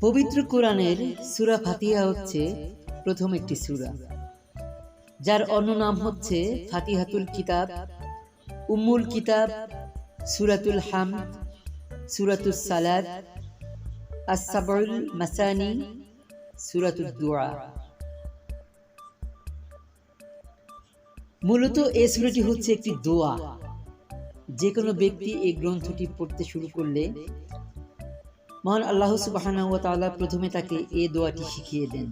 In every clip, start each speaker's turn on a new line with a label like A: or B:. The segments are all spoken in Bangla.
A: পবিত্র কোরআনের সূরা ফাতিহা হচ্ছে প্রথম একটি সূরা, যার অন্য নাম হচ্ছে ফাতিহাতুল কিতাব, উম্মুল কিতাব, সূরাতুল হামদ, সূরাতুস সালাত, আস-সাবউল মাসানি, সূরাতুদ দুআ। মূলত এই সূরাটি হচ্ছে একটি দোয়া। যে কোনো ব্যক্তি এই গ্রন্থটি পড়তে শুরু করলে মহান আল্লাহ সুবহানাহু ওয়া তাআলা প্রথমে তাকে এই দোয়াটি শিখিয়ে দেন।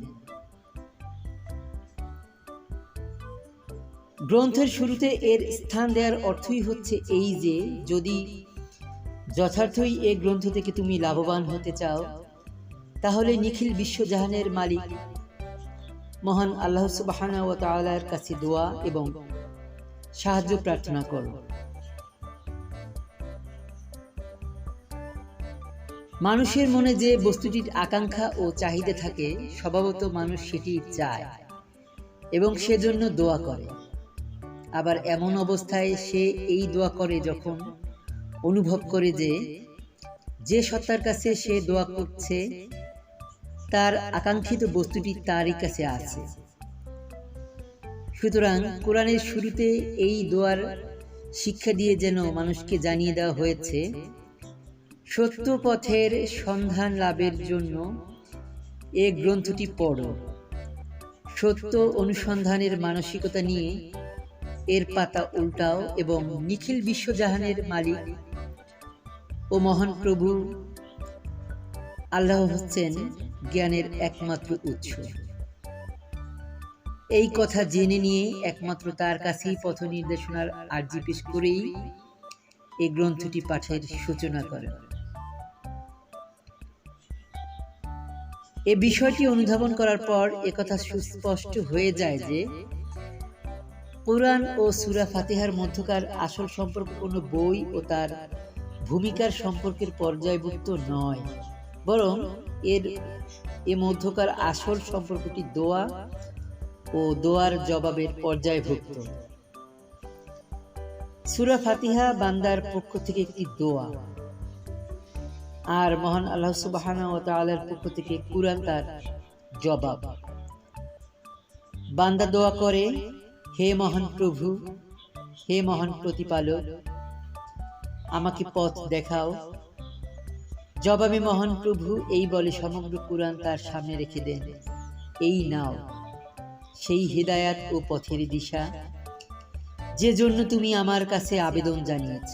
A: গ্রন্থের শুরুতে এর স্থান দেওয়ার অর্থই হচ্ছে এই যে, যদি যথার্থই এই গ্রন্থ থেকে তুমি লাভবান হতে চাও, তাহলে নিখিল বিশ্বজাহানের মালিক মহান আল্লাহ সুবহানাহু ওয়া তাআলার কাছে দোয়া এবং সাহায্য প্রার্থনা করো। মানুষের মনে যে বস্তুটির আকাঙ্ক্ষা ও চাহিদা থাকে, স্বভাবত মানুষ সেটি চায় এবং সেজন্য দোয়া করে। আবার এমন অবস্থায় সে এই দোয়া করে যখন অনুভব করে যে সত্তার কাছে সে দোয়া করছে তার আকাঙ্ক্ষিত বস্তুটি তারই কাছে আছে। সুতরাং কোরআনের শুরুতে এই দোয়ার শিক্ষা দিয়ে যেন মানুষকে জানিয়ে দেওয়া হয়েছে, সত্য পথের সন্ধান লাভের জন্য এ গ্রন্থটি পড়ো। সত্য অনুসন্ধানের মানসিকতা নিয়ে এর পাতা উল্টাও এবং নিখিল বিশ্বজাহানের মালিক ও মহান প্রভু আল্লাহ হচ্ছেন জ্ঞানের একমাত্র উৎস। এই কথা জেনে নিয়ে একমাত্র তার কাছেই পথ নির্দেশনার আর্জি পেশ করেই এই গ্রন্থটি পাঠের সূচনা করেন। এ বিষয়টি অনুধাবন করার পর একথা সুস্পষ্ট হয়ে যায় যে কোরআন ও সূরা ফাতিহার মধ্যকার আসল সম্পর্ক কোনো বই ও তার ভূমিকার সম্পর্কের পর্যায়ভুক্ত নয়, বরং এর মধ্যকার আসল সম্পর্কটি দোয়া ও দোয়ার জবাবের পর্যায়ভুক্ত। সূরা ফাতিহা বান্দার পক্ষ থেকে একটি দোয়া, আর মহান আল্লাহ সুবহানাহু ওয়া তাআলার পক্ষ থেকে কুরআন তার জবাব। বান্দা দোয়া করে, হে মহান প্রভু, হে মহান প্রতিপালক, আমাকে পথ দেখাও। জবাবে মহান প্রভু এই বলে সমগ্র কুরআন তার সামনে রেখে দেন, এই নাও সেই হিদায়াত ও পথের দিশা যে জন্য তুমি আমার কাছে আবেদন জানিয়েছ।